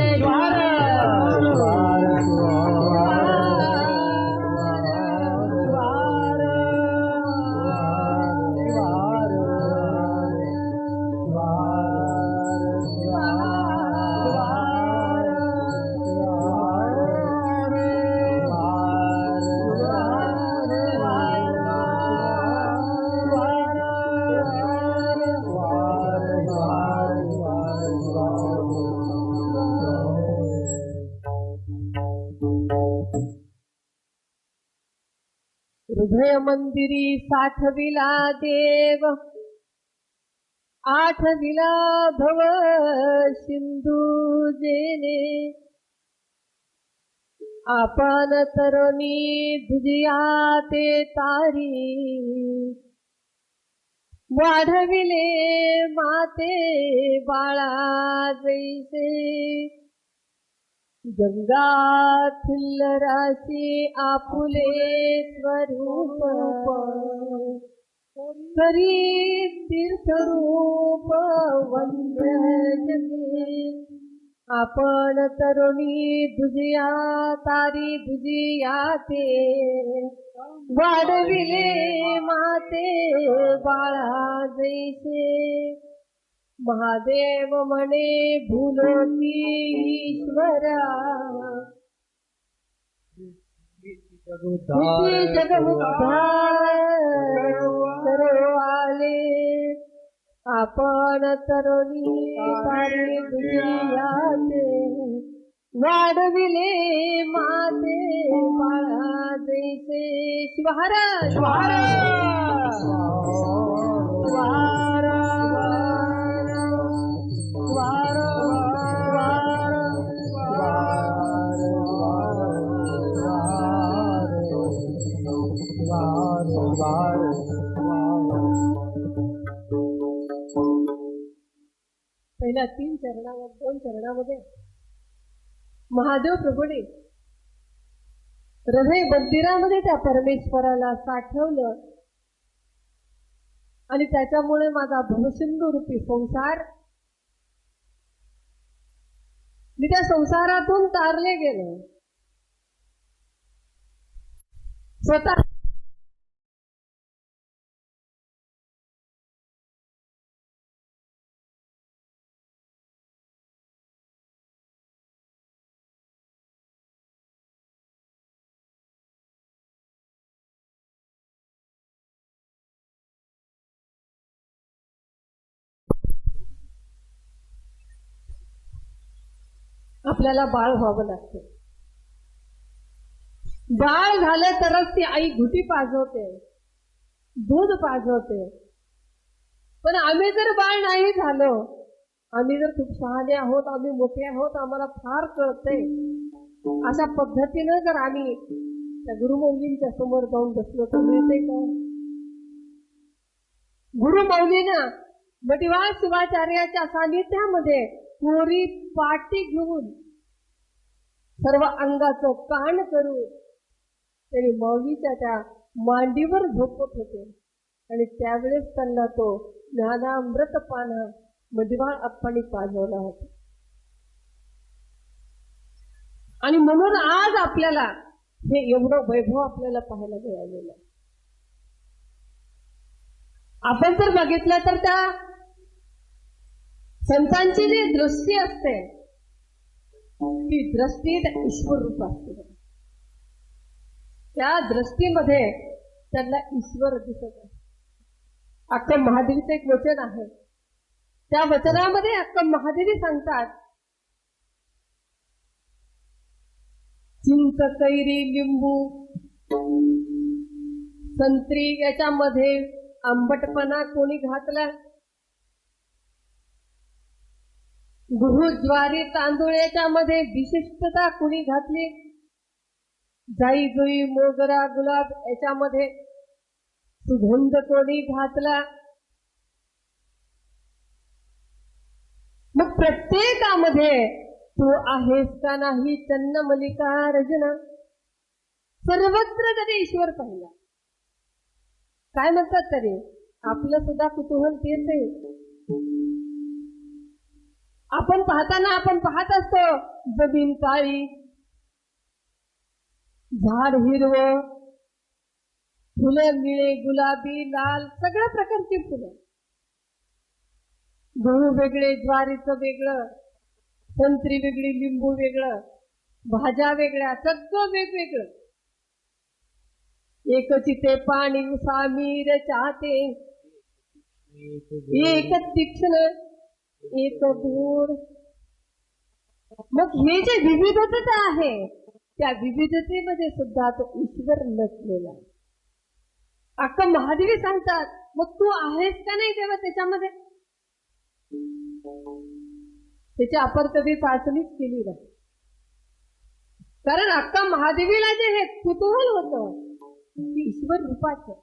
हृदय मंदिरी साठविला देव, आठविला भव सिंधू जेने, आपण तरुणी दुजिया ते तारी, वाढविले माते बाळा जैसे, गंगातील राशी आपुले स्वरूप, करी तीर्थरूप वंद्य जगे, आपण तरुणी दुजिया तारी दुजिया ते, वाढविले माते बाळा जैसे, महादेव म्हणे भूलोकी ईश्वरा, जगमुद्धार करो आले, आपण तरुणी तारी दुजियाते, वाढविले माते बाळा जैसे. शिवहार शिवहार पहिल्या 2 चरणामध्ये महादेव प्रभूने हृदय मंदिरामध्ये त्या परमेश्वराला साठवलं आणि त्याच्यामुळे माझा भवसिंधू रूपी संसार, मी त्या संसारातून तारले गेलो. स्वतः आपल्याला बाळ व्हावं लागतं. बाळ झालं तरच ती आई घुटी पाजवते, दूध पाजवते. पण आम्ही जर बाळ नाही झालो, आम्ही जर खूप शहाणे आहोत, आम्ही मोठे आहोत, आम्हाला फार कळतंय, अशा पद्धतीनं जर आम्ही त्या गुरुमौलींच्या समोर जाऊन बसलो तर मिळते का? गुरुमौलीनं मटिवाळ शिवाचार्याच्या सानिध्यामध्ये कोरी पाटी घेऊन सर्व अंगाचं कान करून त्यांनी मौलीच्या त्या मांडीवर झोपत होते आणि त्यावेळेस त्यांना तो ज्ञानामृत पाना मटिवाळ अप्पांनी पाजवला होता. आणि म्हणून आज आपल्याला हे एवढं वैभव आपल्याला पाहायला मिळालेलं आहे. आपण जर बघितलं तर त्या संतांची जी दृष्टी असते ती दृष्टी ईश्वर रूप असते. त्या दृष्टीमध्ये त्यांना ईश्वर दिसत आहे. अक्कम महादेवीचं एक वचन आहे, त्या वचनामध्ये अक्कम महादेवी सांगतात, चिंच कैरी लिंबू संत्री याच्यामध्ये आंबटपणा कोणी घातला, गहू ज्वारी तांदूळ याच्यामध्ये विशिष्टता कुणी घातली, जाई जुई मोगरा गुलाब याच्यामध्ये सुगंध कोणी घातला. मग प्रत्येकामध्ये तू आहेस का नाही चन्न मल्लिकार्जुन, सर्वत्र तरी ईश्वर पाहिला. काय म्हणतात तरी आपलं सुद्धा कुतूहल तेच आहे. आपण पाहताना आपण पाहत असतो जमीन काळी, झाड हिरवं, फुलं निळे गुलाबी लाल सगळ्या प्रकारची फुलं, गहू वेगळे ज्वारीचं वेगळं, संत्री वेगळी लिंबू वेगळं, भाज्या वेगळ्या, सगळं वेगवेगळं. एक चिते पाणी सामीर चाहते, एक तीक्ष्ण एक गोड. मग हे जे विविधता आहे त्या विविधतेमध्ये सुद्धा तो ईश्वर नसलेला आहे. अक्का महादेवी सांगतात, मग तू आहेस का नाही तेव्हा त्याच्यामध्ये? त्याची आपण कधी चाचणीच केली नाही. कारण अक्का महादेवीला जे हे कुतूहल होतं ईश्वर रूपाचं,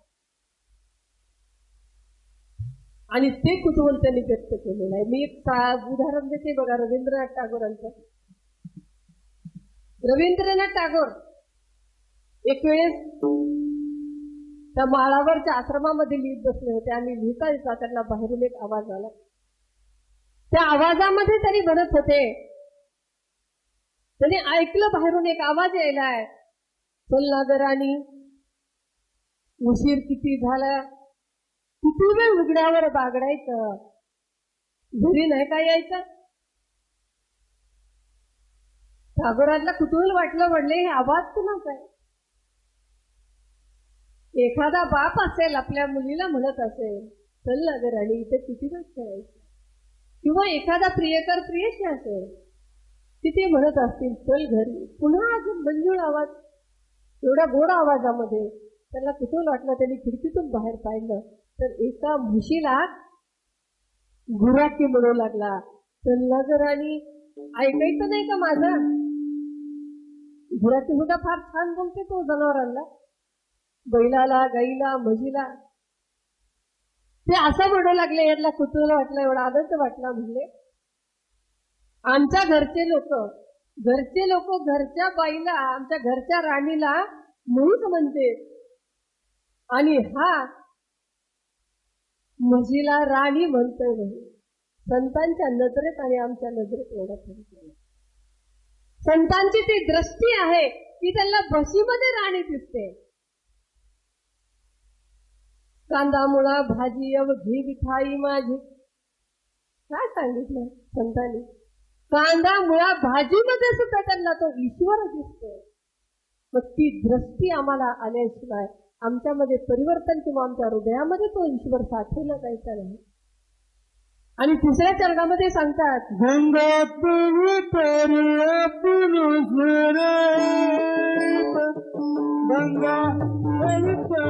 आणि ते कुतूहल त्यांनी व्यक्त केलेलं आहे. मी एक उदाहरण देते बघा, रवींद्रनाथ टागोरांचं. रवींद्रनाथ टागोर एक वेळेस त्या माळावरच्या आश्रमामध्ये लिहित बसले होते आणि लिहिता लिहिता त्यांना बाहेरून एक आवाज आला. त्या आवाजामध्ये त्यांनी म्हणत होते, त्यांनी ऐकलं बाहेरून एक आवाज यायलाय, चल ना ग राणी, उशीर किती झाला, किती वेळ उघड्यावर बागडायचं, घरी नाही का यायचं? टागोरांना कुतूहल वाटलं, म्हणले हे आवाज कुणाचा आहे? एखादा बाप असेल आपल्या मुलीला म्हणत असेल, चल ना ग राणी इथे किती वेळ खेळायचं, किंवा एखादा प्रियकर प्रियशी असेल तिथे म्हणत असतील चल घरी. पुन्हा अजून मंजूळ आवाज, एवढ्या गोड आवाजामध्ये त्याला कुतूहल वाटलं. त्यांनी खिडकीतून बाहेर पाहिलं तर एका म्हशीला गुराखी म्हणू लागला, चल ना ग राणी ऐकायचं नाही का माझं? गुराखी सुद्धा फार छान बोलते तो जनावरांना, बैलाला गाईला म्हशीला. ते असं म्हणू लागले, यातला कुतूहल वाटलं, एवढा आनंद वाटला. म्हणले आमच्या घरचे लोक घरच्या बाईला, आमच्या घरच्या राणीला मूस म्हणते, आणि हा म्हशीला राणी म्हणतोय. म्हणजे संतांच्या नजरेत आणि आमच्या नजरेत एवढा फरक आहे. संतांची ती दृष्टी आहे की त्यांना म्हशीमध्ये राणी दिसते. कांदा मुळा भाजी अव घी मिठाई माझी, काय सांगितलं संतांनी? कांदा मुळा भाजीमध्ये सुद्धा त्यांना तो ईश्वर दिसतो. मग ती दृष्टी आम्हाला आल्याशिवाय आमच्यामध्ये परिवर्तन किंवा आमच्या हृदयामध्ये तो ईश्वर साठवला जायचा नाही. आणि तिसऱ्या चरणामध्ये सांगतात, गंगा पवित्र पुरुषर, गंगा पवित्र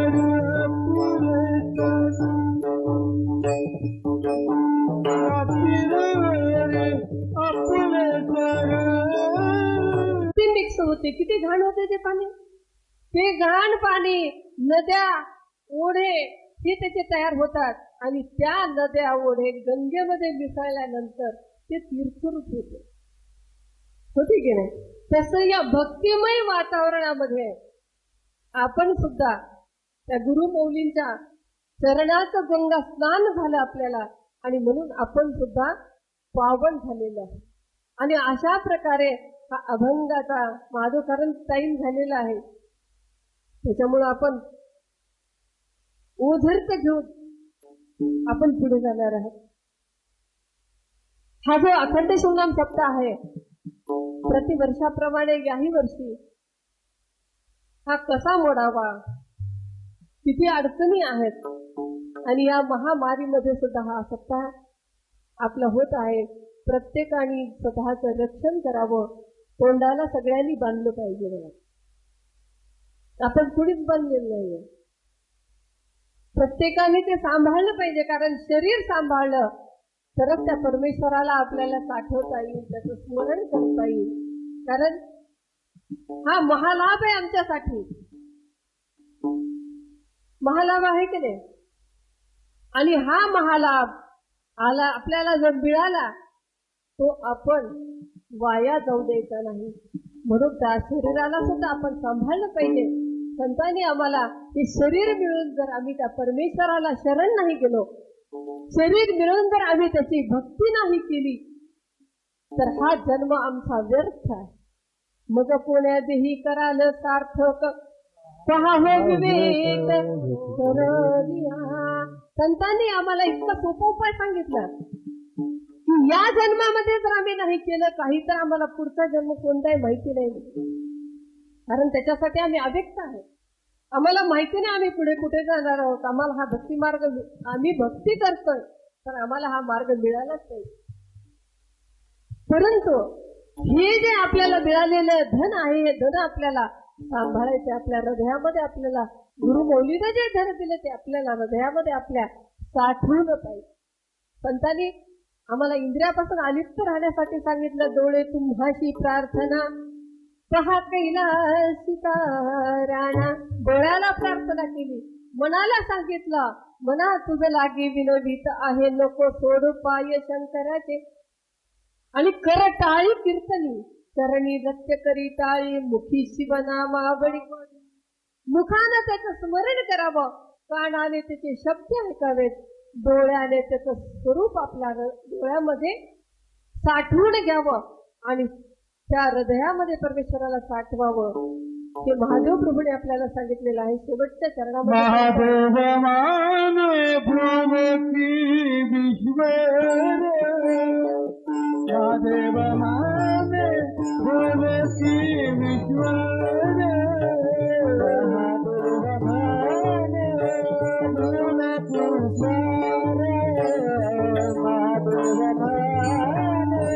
ती मिक्स होते. किती घाण होते ते पाणी. ते घाण पाणी, नद्या, ओढे हे त्याचे तयार होतात, आणि त्या नद्या ओढे गंगेमध्ये मिसळल्यानंतर ते तीर्थरूप होते की नाही? तसं या भक्तिमय वातावरणामध्ये आपण सुद्धा त्या गुरुमौलींच्या चरणाचं गंगा स्नान झालं आपल्याला, आणि म्हणून आपण सुद्धा पावन झालेलो आहे. आणि अशा प्रकारे हा अभंगाचा माधोकरण टाईम झालेला आहे. त्याच्यामुळं आपण ओझरत घेऊन आपण पुढे जाणार आहोत. हा जो अखंड शिवनाम सप्ताह आहे, प्रतिवर्षाप्रमाणे याही वर्षी हा कसा मोडावा, किती अडचणी आहेत, आणि या महामारीमध्ये सुद्धा हा सप्ताह आपला होत आहे. प्रत्येकाने स्वतःचं रक्षण करावं. तोंडाला सगळ्यांनी बांधलं पाहिजे. बघा, आपण कुणीच बांधलेलं नाहीये. प्रत्येकाने ते सांभाळलं पाहिजे, कारण शरीर सांभाळलं तरच त्या परमेश्वराला आपल्याला साठवता येईल, त्याचं स्मरण करता येईल. कारण हा महालाभ आहे आमच्यासाठी, महालाभ आहे की नाही? आणि हा महालाभ आपल्याला जर मिळाला तो आपण वाया जाऊ द्यायचा नाही. म्हणून त्या शरीराला सुद्धा आपण सांभाळलं पाहिजे. संतांनी आम्हाला हे शरीर मिळून जर आम्ही त्या परमेश्वराला शरण नाही गेलो, शरीर मिळून जर आम्ही त्याची भक्ती नाही केली, तर हा जन्म आमचा व्यर्थ आहे. मग पुण्या देही कराल सार्थक, पहा हो विवेक करिया. संतांनी आम्हाला इतका सोपा उपाय सांगितला की या जन्मामध्ये जर आम्ही नाही केलं काही, तर आम्हाला पुढचा जन्म कोणताही माहिती नाही. कारण त्याच्यासाठी आम्ही अव्यक्त आहे. आम्हाला माहिती नाही आम्ही पुढे कुठे जाणार आहोत. आम्हाला हा भक्ती मार्ग, आम्ही भक्ती करतोय तर आम्हाला हा मार्ग मिळालाच पाहिजे. परंतु हे जे आपल्याला मिळालेलं धन आहे, हे धन आपल्याला सांभाळायचे. आपल्या हृदयामध्ये आपल्याला गुरुमौलीने जे धन दिले ते आपल्याला हृदयामध्ये आपल्या साठवलं पाहिजे. संतांनी आम्हाला इंद्रियापासून अलिप्त राहण्यासाठी सांगितलं. डोळे तुम्हाशी प्रार्थना, पहा कैलासी राणा. डोळ्याला प्रार्थना केली, मनाला सांगितलं, मना तुझं लागे विनोदित आहे, नको सोडू पाय शंकराचे. आणि कर टाळी कीर्तनी, चरणी नृत्य करी टाळी, मुखी शिवनामावळी. मुखानं त्याचं स्मरण करावं, कानाने त्याचे शब्द ऐकावेत, डोळ्याने त्याचं स्वरूप आपल्या डोळ्यामध्ये साठवून घ्यावं, आणि त्या हृदयामध्ये परमेश्वराला साठवावं. हे महादेव प्रभूने आपल्याला सांगितलेलं आहे. शेवटच्या चरणामध्ये महादेव माने भूमकी विश्वर, महादेव माने भूमकी विश्वर, महादेव माने भूमकी विश्वर, महादेव माने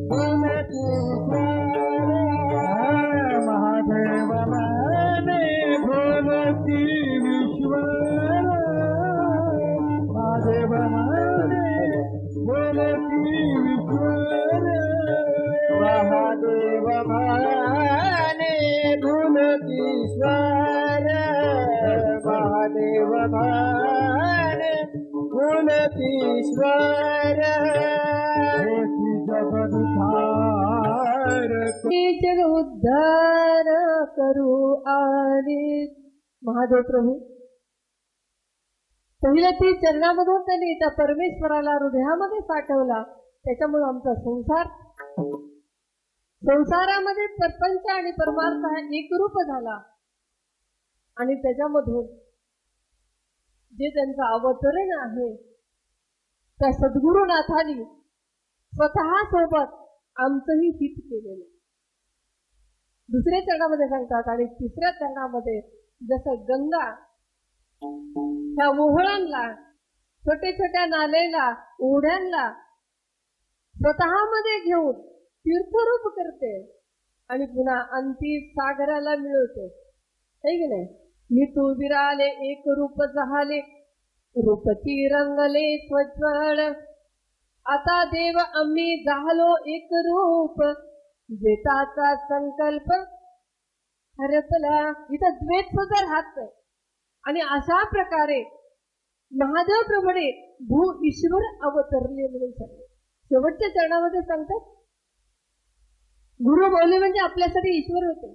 भूमकी विश्वर, महादेव माने भूमकी विश्वर, महादेव माने भूमकी विश्वर, महादेव माने हेची जगदुद्धार हे जग उद्धार करू आले. महादेव प्रभू पहिल्या ती चरणामधून त्यांनी त्या परमेश्वराला हृदयामध्ये साठवला. त्याच्यामुळे आमचा संसारामध्ये प्रपंच आणि परमार्थ हा एकरूप झाला. आणि त्याच्यामधून जे त्यांचं अवतरण आहे त्या सद्गुरुनाथांनी स्वतः सोबत आमचंही हित केलेलं. दुसऱ्या चरणामध्ये सांगतात आणि तिसऱ्या चरणामध्ये जसं गंगा त्या मोहळांना, छोट्या छोट्या नालेला, ओढ्यांना स्वतःमध्ये घेऊन तीर्थरूप करते आणि पुन्हा अंती सागराला मिळवते. है की नाही? मी तू विराले एक रूप झाले, रूपची रंगले स्वज्वळ. आता देव आम्ही झालो एक रूप, द्वैताचा संकल्प हरपला. इथं द्वैत सुद्धा राहत. आणि अशा प्रकारे महादेव प्रभूने भू ईश्वर अवतरले म्हणून सांगतात. शेवटच्या चरणामध्ये सांगतात गुरु मौली म्हणजे आपल्यासाठी ईश्वर होते.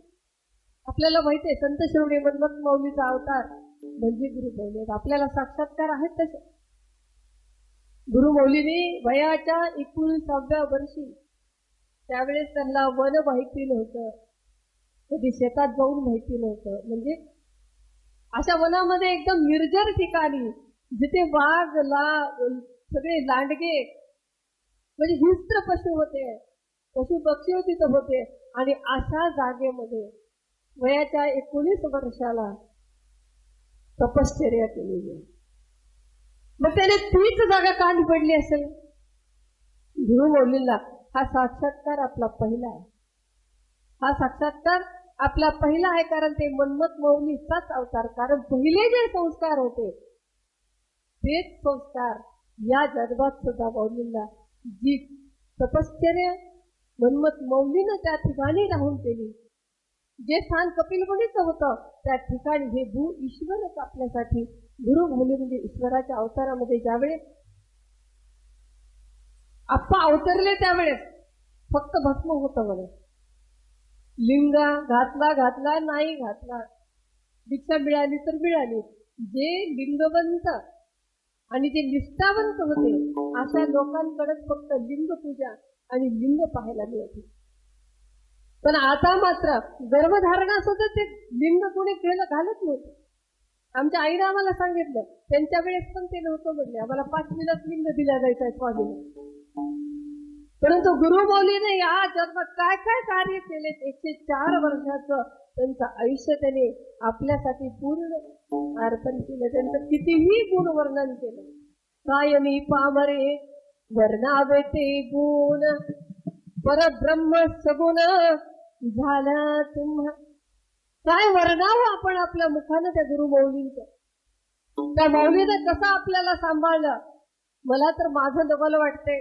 आपल्याला माहिती आहे संत शिरोडे मन्मथ मौलीचा अवतार म्हणजे गुरु मौली. आपल्याला साक्षात्कार आहेत तसे. गुरु मौलीने वयाच्या 19व्या वर्षी त्यावेळेस त्यांना वन माहिती नव्हतं, कधी शेतात जाऊन माहिती नव्हतं. म्हणजे अशा वनामध्ये एकदम निर्जर ठिकाणी जिथे वाघ सगळे लांडगे म्हणजे हिंस्त्र पशु होते, पशु पक्षी तिथं होते. आणि अशा जागेमध्ये वयाच्या 19 वर्षाला तपश्चर्या केलेली. मग त्याने तीच जागा का निवडली असेल? गुरु मौलीला हा साक्षात्कार आपला पहिला आहे. हा साक्षात्कार आपला पहिला आहे कारण ते मन्मथ मौलीचाच अवतार. कारण पहिले जे संस्कार होते तेच संस्कार या जन्मात सुद्धा मौलीला जी तपश्चर्या मन्मथ मौलीनं त्या ठिकाणी राहून केली, जे स्थान कपिल मुनीचं होतं त्या ठिकाणी हे भू ईश्वरच आपल्यासाठी गुरु मौली म्हणजे ईश्वराच्या अवतारामध्ये ज्यावेळेस आप्पा अवतरले त्यावेळेस फक्त भस्म होतं म्हणे. लिंग घातला नाही घातला, दीक्षा मिळाली तर मिळाली. जे लिंगवंत आणि जे निष्ठावंत होते अशा लोकांकडे फक्त लिंग पूजा आणि लिंग पाहायला मिळते. पण आता मात्र गर्भधारणा सुद्धा ते लिंग कोणी घालत नव्हतं. आमच्या आईने आम्हाला सांगितलं, त्यांच्या वेळेस पण ते नव्हतं म्हणले. आम्हाला 5वीलाच लिंग दिला जायचं स्वामीला. परंतु गुरु मौलीने या जन्मात काय काय कार्य केले, 104 वर्षाचं त्यांचं आयुष्य त्याने आपल्यासाठी पूर्ण अर्पण केलं. त्यांचं कितीही गुण वर्णन केलं. कायमी पामरे वर्णावे ते गुण, परब्रह्म सगुण झाला तुम्हा. काय वर्णावं आपण आपल्या मुखानं त्या गुरु मौलींचं. त्या मौलीनं कसं आपल्याला सांभाळलं. मला तर माझं नवल वाटते,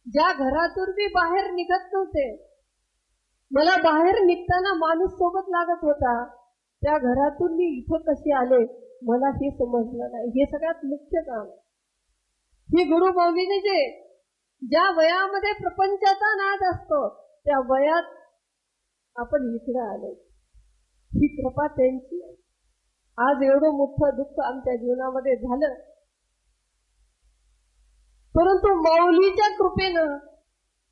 ज्या घरातून मी बाहेर निघत नव्हते, मला बाहेर निघताना माणूस सोबत लागत होता, त्या घरातून मी इथं कशी आले मला हे समजलं नाही. हे सगळ्यात मुख्य काम. ही गुरु मौलीने ज्या वयामध्ये प्रपंचाचा नाद असतो त्या वयात आपण इकडे आलो, ही कृपा त्यांची. आज एवढं मोठं दुःख आमच्या जीवनामध्ये झालं, परंतु मौलीच्या कृपेनं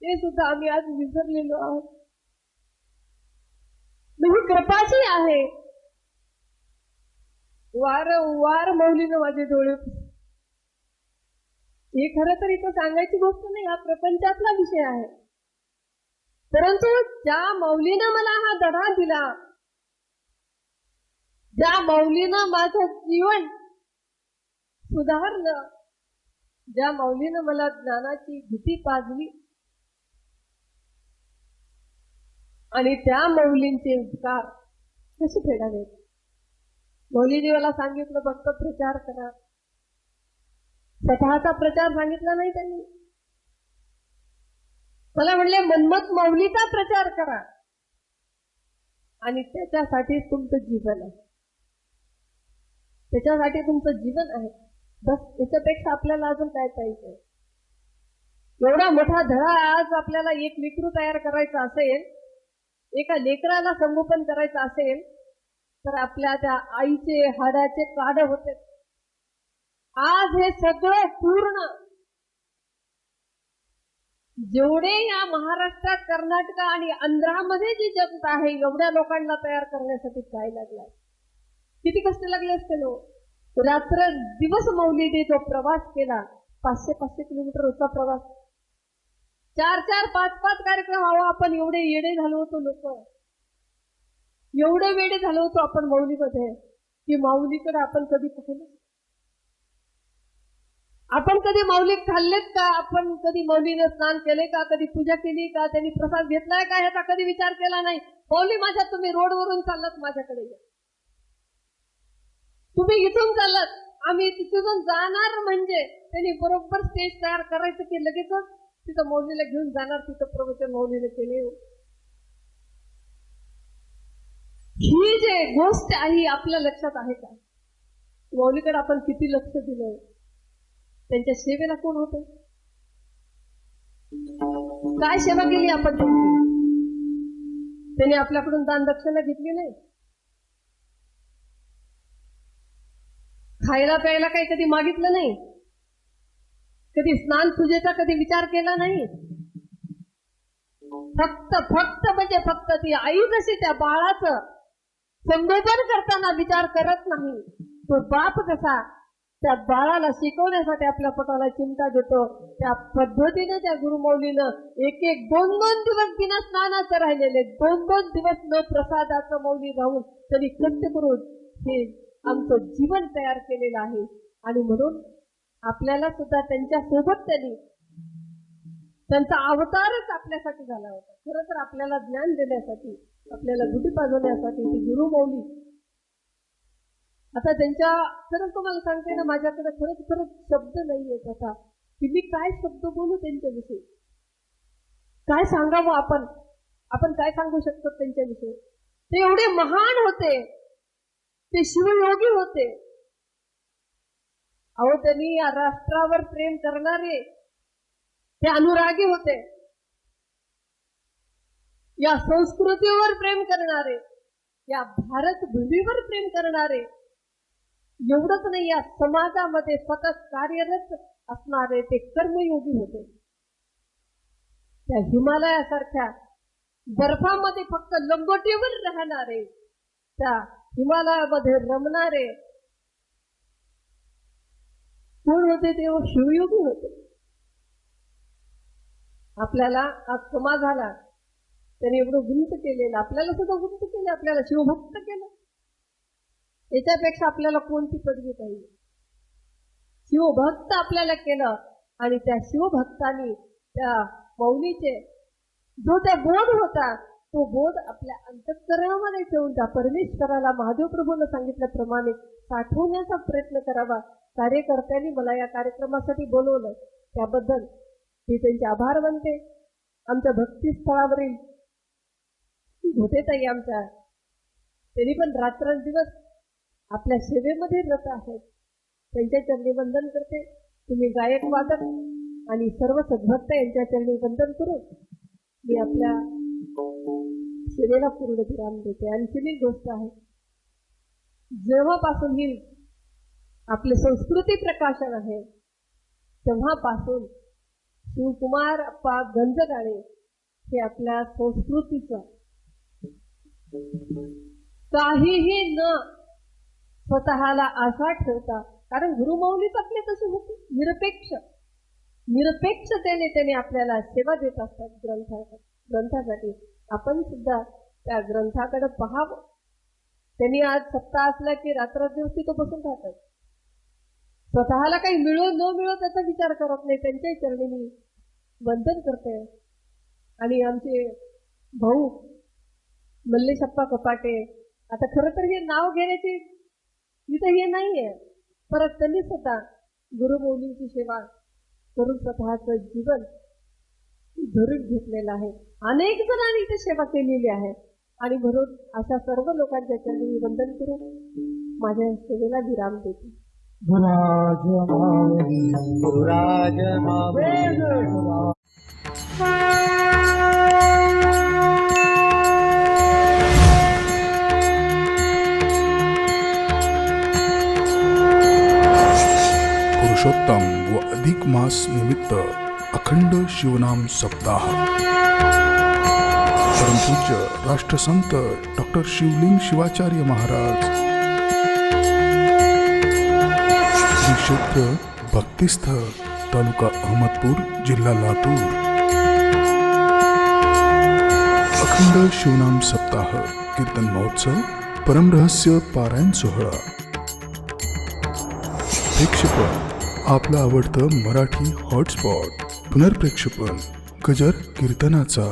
ते सुद्धा आम्ही आज विसरलेलो आहोत. ही कृपाची आहे. वारंवार मौलीनं माझे डोळे. हे खरं तर इथं सांगायची गोष्ट नाही, हा प्रपंचातला विषय आहे. परंतु ज्या मौलीनं मला हा धडा दिला, ज्या मौलीनं माझं जीवन सुधारलं, ज्या मौलीनं मला ज्ञानाची भीती पाजली आणि त्या मौलींचे उपकार कसे फेडावेत. मौलीजी मला सांगितलं फक्त प्रचार करा, स्वतःचा प्रचार सांगितला नाही त्यांनी. मला म्हणले मन्मथ मौलीचा प्रचार करा आणि त्याच्यासाठी तुमचं जीवन आहे, त्याच्यासाठी तुमचं जीवन आहे. बस याच्यापेक्षा आपल्याला अजून काय पाहिजे. एवढा मोठा धडा आज आपल्याला एक लेकरू तयार करायचं असेल, एका लेकराला संगोपन करायचं असेल, तर आपल्या त्या आईचे हाडाचे काढ होते. आज हे सगळं पूर्ण जेवढे या महाराष्ट्रात, कर्नाटक आणि आंध्रामध्ये जी जनता आहे, एवढ्या लोकांना तयार करण्यासाठी काय लागलाय, किती कष्ट लागले असते लोक. रात्र दिवस मौलिदी जो प्रवास केला, 500-500 किलोमीटरचा प्रवास, 4-4, 5-5 कार्यक्रम. हवा आपण एवढे येडे झालो होतो लोक, एवढे वेडे झालो होतो आपण माऊलीमध्ये, की माऊलीकडे आपण कधी पाहिलं, आपण कधी माऊली खाल्लेत का, आपण कधी माऊलीने स्नान केले का, कधी पूजा केली का, त्यांनी प्रसाद घेतलाय का, ह्याचा कधी विचार केला नाही. माऊली माझ्या तुम्ही रोडवरून चाललात, माझ्याकडे या, तुम्ही इथून चाललात, आम्ही तिथून जाणार, म्हणजे त्यांनी बरोबर स्टेज तयार करायचं की लगेचच तिथं माऊलीला घेऊन जाणार, तिथं प्रवचन माऊलीने केले. ही जे गोष्ट आहे आपल्या लक्षात आहे का, माऊलीकडे आपण किती लक्ष दिलं, त्यांच्या सेवेला कोण होते, काय सेवा केली आपण त्यांची. त्यांनी आपल्याकडून दान दक्षिणा घेतली नाही, खायला प्यायला काही कधी मागितलं नाही, कधी स्नान पूजेचा कधी विचार केला नाही. फक्त म्हणजे फक्त ती आई जशी त्या बाळाचं संगोपन करताना विचार करत नाही, तो बाप कसा त्या बाळाला शिकवण्यासाठी आपल्या पोटाला चिमटा देतो, त्या पद्धतीने त्या गुरुमौलीनं 1-1, 2-2 दिवस बिना स्नानाचं राहिलेले, 2-2 दिवस न प्रसादाचं मौली राहून त्यांनी कष्ट करून हे आमचं जीवन तयार केलेलं आहे. आणि म्हणून आपल्याला सुद्धा त्यांच्या सोबत त्यांचा अवतारच आपल्यासाठी झाला होता. खरं तर आपल्याला ज्ञान देण्यासाठी, आपल्याला गुढी पाजवण्यासाठी ती गुरुमौली. आता त्यांच्या, खरंच तुम्हाला सांगते ना, माझ्याकडे खरंच शब्द नाहीये आता की मी काय शब्द बोलू त्यांच्याविषयी, काय सांगावं आपण काय सांगू शकतो त्यांच्याविषयी. ते एवढे महान होते, ते शिवयोगी होते. अहो, त्यांनी या राष्ट्रावर प्रेम करणारे, ते अनुरागी होते, या संस्कृतीवर प्रेम करणारे, या भारत भूमीवर प्रेम करणारे. एवढंच नाही, या समाजामध्ये सतत कार्यरत असणारे ते कर्मयोगी होते. त्या हिमालयासारख्या बर्फामध्ये फक्त लंगोटीवर राहणारे, त्या हिमालयामध्ये रमणारे कोण होते, ते शिवयोगी होते. आपल्याला आज समाजाला त्यांनी एवढं गुंत केलेलं, आपल्याला सुद्धा गुंत केलं, आपल्याला शिवभक्त केलं. याच्यापेक्षा आपल्याला कोणती पदवी पाहिजे. शिवभक्त आपल्याला केलं, आणि त्या शिवभक्तांनी त्या मौलीचे जो त्या बोध होता, तो बोध आपल्या अंतःकरणामध्ये ठेवून त्या परमेश्वराला महादेव प्रभूने सांगितल्याप्रमाणे साठवण्याचा प्रयत्न करावा. कार्यकर्त्यांनी मला या कार्यक्रमासाठी बोलवलं, त्याबद्दल मी त्यांचे आभार मानते. आमच्या भक्तिस्थळावरील घोटेताई आमच्या, त्यांनी पण रात्रंदिवस आपल्या सेवेमध्ये रत आहेत. त्यांच्या चरणी वंदन करते. तुम्ही गायक वादक आणि सर्व सद्भक्त यांच्या चरणी वंदन करून मी आपल्या सेवेला पूर्ण विराम देते. आणखी एक गोष्ट आहे, जेव्हापासून ही आपले संस्कृती प्रकाशन आहे, तेव्हापासून शिवकुमार अप्पा गंजगाळे हे आपल्या संस्कृतीचं काहीही न स्वतःला आशा ठेवता, कारण गुरुमौलीच आपले तसे होते, निरपेक्षतेने त्यांनी आपल्याला सेवा देत असतात. ग्रंथासाठी आपण सुद्धा त्या ग्रंथाकडे पाहावं. त्यांनी आज सप्ताह असला की रात्रदिवस तिथं बसून राहतात. स्वतःला काही मिळो न मिळो त्याचा विचार करत नाही. त्यांच्याही चरणी मी वंदन करते. आणि आमचे भाऊ मल्लेशप्पा कपाटे, आता खरं तर हे नाव घेण्याची इथं हे नाहीये, परत त्यांनी सुद्धा गुरुमौलींची सेवा करून स्वतःचं जीवन धरून घेतलेलं आहे. अनेक जणांनी इथे सेवा केलेली आहे. आणि म्हणून अशा सर्व लोकांच्या चरणी मी वंदन करून माझ्या सेवेला विराम देते. गुरुराज मावली मास निमित्त अखंड शिवनाम सप्ताह परमपूज्य राष्ट्रसंत डॉक्टर शिवलिंग शिवाचार्य महाराज श्री क्षेत्र भक्तिस्थळ तालुका अहमदपूर जिल्हा लातूर अखंड शिवनाम सप्ताह कीर्तन महोत्सव परमरहस्य पारायण सोहळा प्रेक्षेपण आपलं आवडतं मराठी हॉटस्पॉट पुनर्प्रेक्षेपण गजर कीर्तनाचा